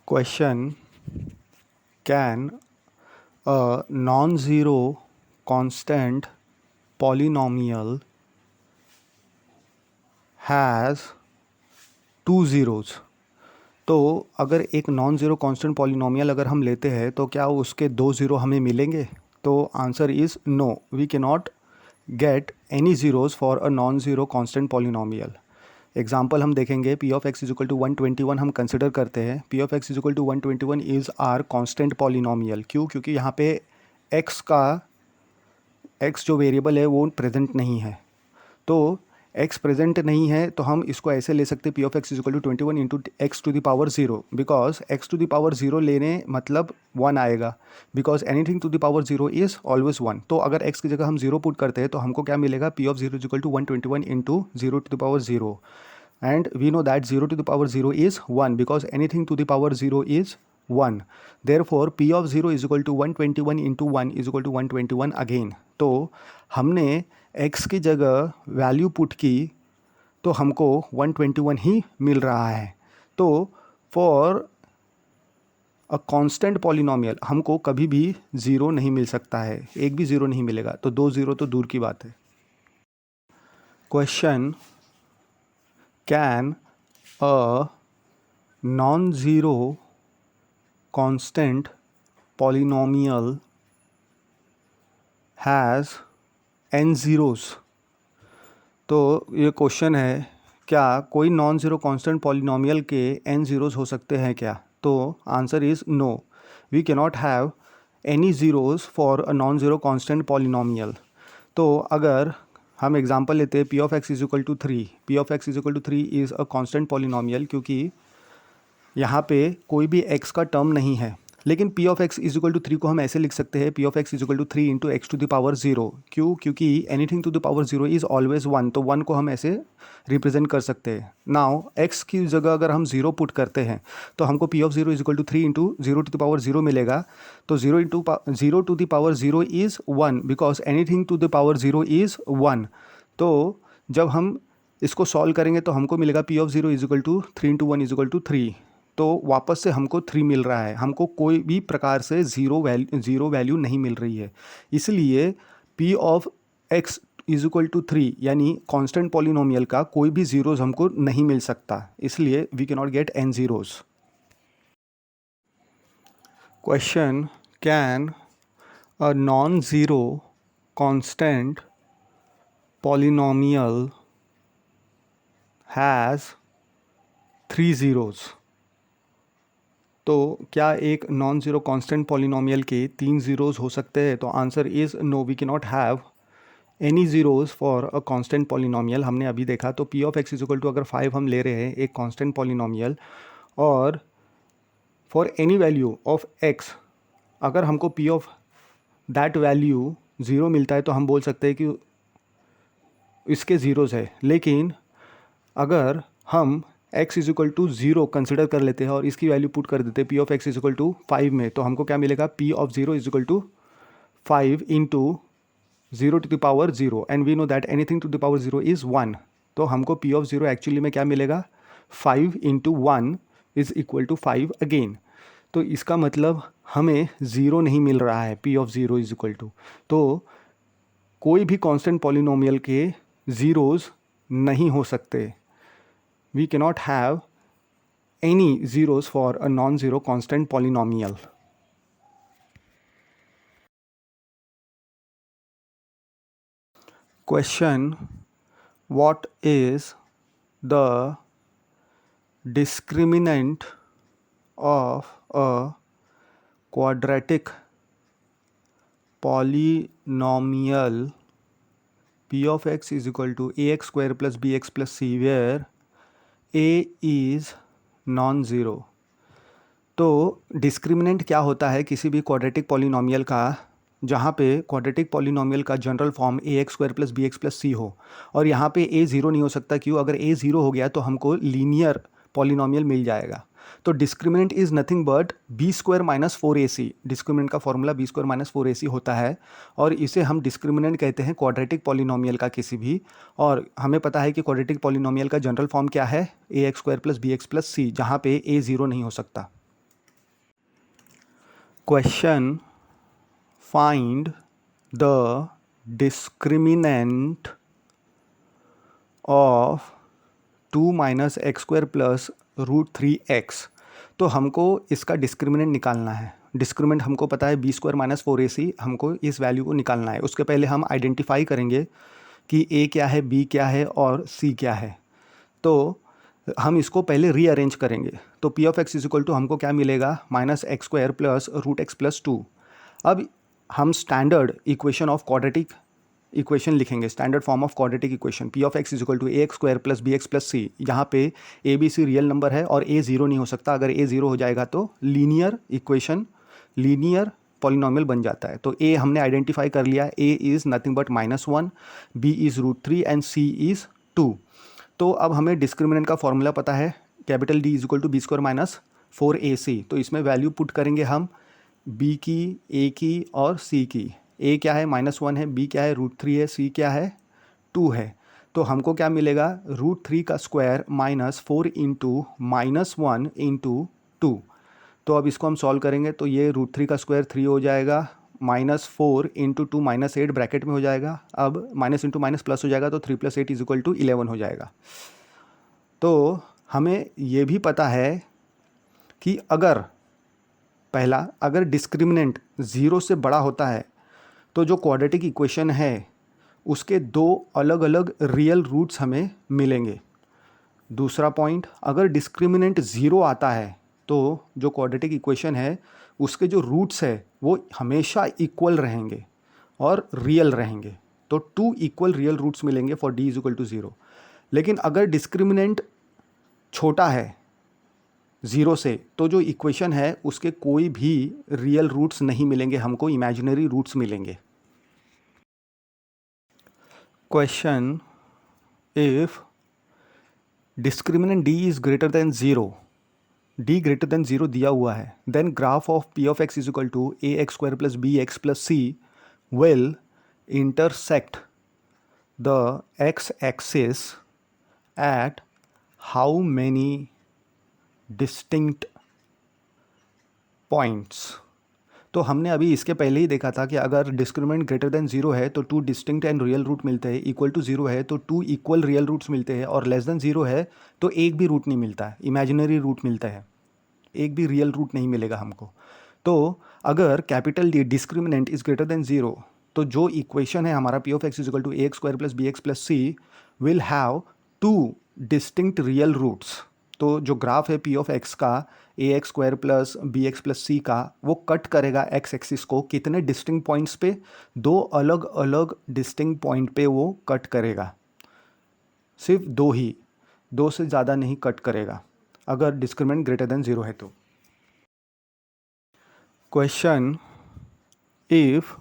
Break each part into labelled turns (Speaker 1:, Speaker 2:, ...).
Speaker 1: Question: Can a non-zero constant polynomial has two zeros? तो अगर एक नॉन ज़ीरो कांस्टेंट पॉलिनोमियल अगर हम लेते हैं तो क्या उसके दो ज़ीरो हमें मिलेंगे? तो answer is no, we can not get any zeros for a non zero constant polynomial. Example हम देखेंगे. P of x is equal to 121 हम कंसिडर करते हैं. P of x is equal to 121 is are constant polynomial. क्यों? क्योंकि यहाँ पे x जो वेरिएबल है वो प्रेजेंट नहीं है. तो एक्स प्रेजेंट नहीं है तो हम इसको ऐसे ले सकते p of x is equal to 21 into x to the power zero. Because x to the power zero लेने मतलब वन आएगा. Because anything to the power zero is always one. तो अगर एक्स की जगह हम ज़ीरो पुट करते हैं तो हमको क्या मिलेगा? P of zero is equal to 121 into zero to the power zero. And we know that 0 to the power 0 is 1 because anything to the power 0 is 1. Therefore, P of 0 is equal to 121 into 1 is equal to 121 again. तो हमने x की जगह value put की तो हमको 121 ही मिल रहा है. तो फॉर अ कांस्टेंट पॉलिनोमियल हमको कभी भी ज़ीरो नहीं मिल सकता है. एक भी ज़ीरो नहीं मिलेगा. तो दो ज़ीरो तो दूर की बात है. Question: Can a non-zero constant polynomial has n zeros? तो ये क्वेश्चन है, क्या कोई नॉन ज़ीरो कांस्टेंट पॉलिनोमियल के n ज़ीरोज़ हो सकते हैं क्या? तो answer is no, we can not have any zeros for a non zero constant polynomial. तो अगर हम एग्जांपल लेते हैं p of x is equal to 3. P of x is equal to 3 is a constant polynomial क्योंकि यहाँ पे कोई भी x का टर्म नहीं है. लेकिन p of x is equal to 3 को हम ऐसे लिख सकते हैं p of x is equal to 3 into x to the power 0. क्यों? क्योंकि anything to the power 0 is always 1. तो 1 को हम ऐसे रिप्रेजेंट कर सकते हैं. नाउ x की जगह अगर हम 0 पुट करते हैं तो हमको p of 0 is equal to 3 into 0 to the power 0 मिलेगा. तो 0 to the power 0 is 1 because anything to the power 0 is 1. तो जब हम इसको सॉल्व करेंगे तो हमको मिलेगा p of 0 is equal to 3 into 1 is equal to 3. तो वापस से हमको 3 मिल रहा है. हमको कोई भी प्रकार से ज़ीरो वैल्यू नहीं मिल रही है. इसलिए p of x is equal to 3 यानी कांस्टेंट पॉलिनोमियल का कोई भी ज़ीरोज़ हमको नहीं मिल सकता. इसलिए we can not get an zeros. Question: can a non zero constant polynomial has 3 zeros? तो क्या एक नॉन ज़ीरो कांस्टेंट पॉलिनोमियल के 3 ज़ीरोज़ हो सकते हैं? तो answer is no, we can not have any zeros for a constant polynomial. हमने अभी देखा. तो p of x is equal to अगर 5 हम ले रहे हैं एक कांस्टेंट पॉलिनोमियल और for any value of x अगर हमको p of that value zero मिलता है तो हम बोल सकते हैं कि इसके ज़ीरोज़ है. लेकिन अगर हम x is equal to 0 consider कर लेते हैं और इसकी वैल्यू पुट कर देते हैं p of x is equal to 5 में तो हमको क्या मिलेगा? P of 0 is equal to 5 into 0 to the power 0 and we know that anything to the power 0 is 1. तो हमको पी ऑफ 0 एक्चुअली में क्या मिलेगा? 5 into 1 is equal to 5 again. तो इसका मतलब हमें ज़ीरो नहीं मिल रहा है. P of 0 is equal to. तो कोई भी कांस्टेंट पॉलिनोमियल के ज़ीरोज़ नहीं हो सकते. We can not have any zeros for a non zero constant polynomial. Question: what is the discriminant of a quadratic polynomial p of x is equal to ax square plus bx plus c where a is non-zero. तो discriminant क्या होता है किसी भी quadratic polynomial का जहाँ पे quadratic polynomial का general form a x square plus b x plus c हो और यहाँ पे a ज़ीरो नहीं हो सकता. क्यों? अगर a ज़ीरो हो गया तो हमको लीनियर पॉलिनोमियल मिल जाएगा. तो discriminant is nothing but b square minus 4ac. Discriminant का formula b square minus 4ac होता है और इसे हम डिस्क्रिमिनेंट कहते हैं क्वाड्रेटिक पॉलिनोमियल का किसी भी. और हमें पता है कि क्वाड्रेटिक पॉलिनोमियल का जनरल फॉर्म क्या है? A x square plus b x plus c, जहाँ पे a ज़ीरो नहीं हो सकता. Question: find the discriminant of 2 minus x square plus root 3x। तो हमको इसका डिस्क्रिमिनेंट निकालना है। डिस्क्रिमिनेंट हमको पता है बी स्क्वायर माइनस 4ac, हमको इस वैल्यू को निकालना है। उसके पहले हम आइडेंटिफाई करेंगे कि a क्या है, b क्या है और c क्या है। तो हम इसको पहले रीअरेंज करेंगे। तो p of x is equal to हमको क्या मिलेगा, minus x square plus root x plus 2। अब हम standard equation of quadratic equation लिखेंगे, standard form of quadratic equation. P of x is equal to a x square plus b x plus c. यहाँ पे a b c real number है और ए zero नहीं हो सकता। अगर ए ज़ीरो हो जाएगा तो लीनियर इक्वेशन, लीनियर पॉलिनॉमियल बन जाता है। तो ए हमने आइडेंटिफाई कर लिया, a is nothing but -1, b is root 3 and c is 2। तो अब हमें डिस्क्रिमिनेंट का फॉर्मूला पता है, capital D is equal to b square minus 4ac। तो इसमें वैल्यू पुट करेंगे हम b की, a की और c की। a क्या है, -1 है, b क्या है, रूट 3 है, c क्या है, 2 है। तो हमको क्या मिलेगा, रूट 3 का स्क्वायर माइनस 4 इंटू -1 इंटू 2। तो अब इसको हम सॉल्व करेंगे तो ये रूट 3 का स्क्वायर 3 हो जाएगा, -4 इंटू 2 -8 ब्रैकेट में हो जाएगा। अब माइनस इंटू माइनस प्लस हो जाएगा तो 3 + 8 इज इक्वल टू 11 हो जाएगा। तो हमें ये भी पता है कि अगर डिस्क्रिमिनेंट 0 से बड़ा होता है तो जो क्वाड्रेटिक इक्वेशन है उसके दो अलग अलग रियल रूट्स हमें मिलेंगे। दूसरा पॉइंट, अगर डिस्क्रिमिनेंट 0 आता है तो जो क्वाड्रेटिक इक्वेशन है उसके जो रूट्स है वो हमेशा इक्वल रहेंगे और रियल रहेंगे। तो 2 इक्वल रियल रूट्स मिलेंगे for d is equal to 0। लेकिन अगर डिस्क्रिमिनेंट छोटा है 0 से तो जो इक्वेशन है उसके कोई भी रियल रूट्स नहीं मिलेंगे, हमको इमेजिनरी रूट्स मिलेंगे। Question: if discriminant d is greater than 0, d greater than 0 दिया हुआ है, then graph of p of x is equal to a x square plus b x plus c will intersect the x axis at how many distinct points. तो हमने अभी इसके पहले ही देखा था कि अगर डिस्क्रिमिनेंट ग्रेटर देन 0 है तो 2 डिस्टिंक्ट एंड रियल रूट मिलते हैं, इक्वल टू 0 है तो 2 इक्वल रियल रूट्स मिलते हैं, और लेस देन 0 है तो एक भी रूट नहीं मिलता है, इमेजिनरी रूट मिलता है, एक भी रियल रूट नहीं मिलेगा हमको। तो अगर capital D discriminant is greater than 0 तो जो इक्वेशन है हमारा p of x is equal to a x square plus b x plus c will have 2 distinct real roots. तो जो ग्राफ है पी ऑफ एक्स का a x square plus b x plus c का, वो cut करेगा x axis को कितने distinct points पे, 2 अलग अलग डिस्टिंक्ट पॉइंट पे वो कट करेगा। सिर्फ 2 ही, 2 से ज़्यादा नहीं कट करेगा अगर डिस्क्रिमिनेंट ग्रेटर देन 0 है तो। Question: if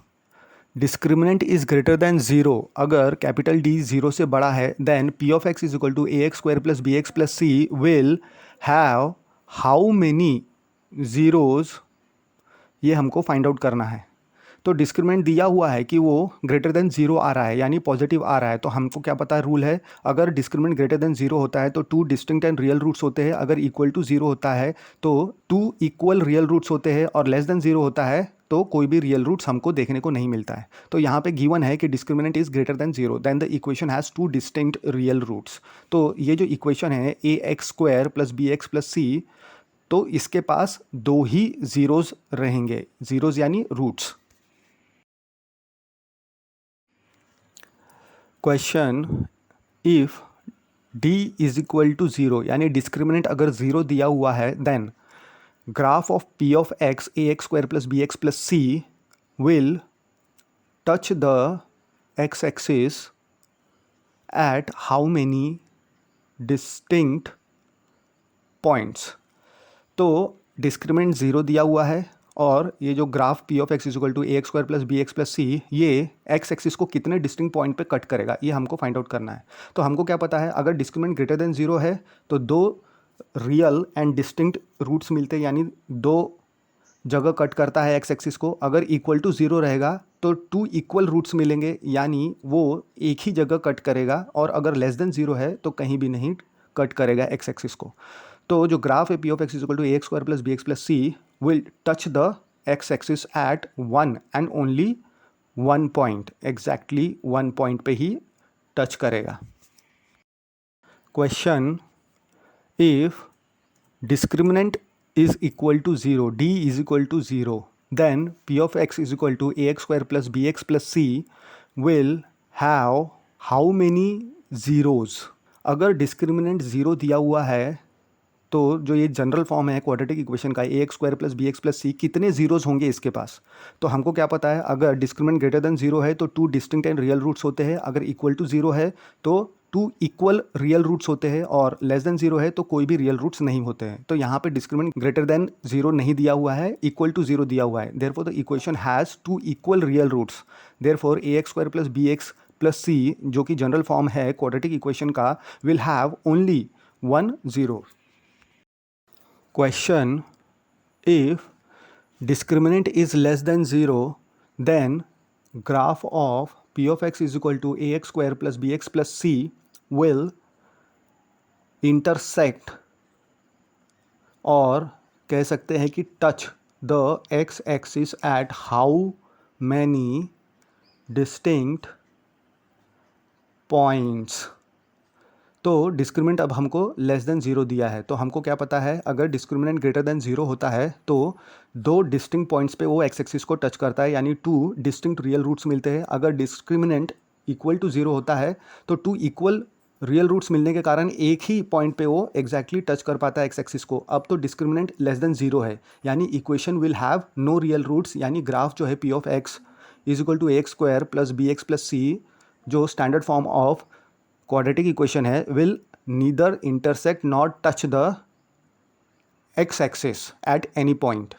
Speaker 1: discriminant is greater than 0, अगर कैपिटल डी 0 से बड़ा है, then p of x is equal to a x square plus b x plus c will have how many zeros, ये हमको find out करना है। तो डिस्क्रिमिनेंट दिया हुआ है कि वो ग्रेटर देन 0 आ रहा है, यानी पॉजिटिव आ रहा है। तो हमको क्या पता है, रूल है, अगर डिस्क्रिमिनेंट ग्रेटर देन 0 होता है तो 2 डिस्टिंक्ट एंड रियल रूट्स होते हैं, अगर इक्वल टू 0 होता है तो 2 इक्वल रियल रूट्स होते हैं, और लेस देन 0 होता है तो कोई भी रियल रूट्स हमको देखने को नहीं मिलता है। तो यहाँ पे गिवन है कि discriminant is greater than 0, then the equation has 2 distinct real roots. तो ये जो इक्वेशन है a x square plus b x plus c, तो इसके पास 2 ही ज़ीरोज़ रहेंगे, ज़ीरोज़ यानी roots. Question: if d is equal to 0, यानी डिस्क्रिमिनेंट अगर 0 दिया हुआ है, then graph of p of x a x square plus b x plus c will touch the x axis at how many distinct points. तो discriminant 0 दिया हुआ है और ये जो graph p of x is equal to a x square plus b x plus c, ये x axis को कितने डिस्टिंक्ट पॉइंट पे कट करेगा, ये हमको फाइंड आउट करना है। तो हमको क्या पता है, अगर डिस्क्रिमिनेंट ग्रेटर देन 0 है तो 2 रियल एंड डिस्टिंक्ट रूट्स मिलते हैं, यानी 2 जगह कट करता है एक्स एक्सिस को। अगर इक्वल टू 0 रहेगा तो 2 इक्वल रूट्स मिलेंगे, यानी वो एक ही जगह कट करेगा, और अगर लेस देन 0 है तो कहीं भी नहीं कट करेगा एक्स एक्सिस को। तो जो ग्राफ है p of x is equal to a x square plus b x plus c will touch the x axis at one and only one point, exactly one point पे ही touch करेगा। Question, if discriminant is equal to 0, d is equal to 0, then p of x is equal to ax square plus bx plus c will have how many zeros? अगर discriminant zero दिया हुआ है तो जो ये general form है quadratic equation का a x square plus b x plus c, कितने जीरोस होंगे इसके पास? तो हमको क्या पता है, अगर डिस्क्रिमिनेंट ग्रेटर देन जीरो है तो two distinct and real roots होते हैं, अगर इक्वल टू जीरो है तो टू इक्वल रियल रूट्स होते हैं, और लेस देन जीरो है तो कोई भी रियल रूट्स नहीं होते हैं। तो यहाँ पे डिस्क्रिमिनेंट ग्रेटर देन जीरो नहीं दिया हुआ है, इक्वल टू जीरो दिया हुआ है, therefore the equation has two equal real roots, therefore a x square plus b x plus c, जो कि जनरल फॉर्म है क्वाड्रेटिक इक्वेशन का, will have only one zero. Question, if discriminant is less than 0, then graph of p of x is equal to ax square plus bx plus c will intersect, और कह सकते हैं कि touch the x axis at how many distinct points? तो discriminant अब हमको less than zero दिया है, तो हमको क्या पता है, अगर डिस्क्रिमिनेंट ग्रेटर देन जीरो होता है तो दो डिस्टिंक्ट पॉइंट्स पे वो एक्स एक्सिस को टच करता है, यानी टू डिस्टिंक्ट रियल रूट्स मिलते हैं। अगर डिस्क्रिमिनेंट इक्वल टू जीरो होता है तो टू इक्वल रियल रूट्स मिलने के कारण एक ही पॉइंट पे वो एग्जैक्टली टच कर पाता है एक्स एक्सिस को। अब तो डिस्क्रिमिनेंट लेस देन जीरो है, यानी equation will have no real roots, यानी ग्राफ जो है p of x is equal to x square plus b x plus c, जो standard form of quadratic equation है, will neither intersect not touch the x axis at any point.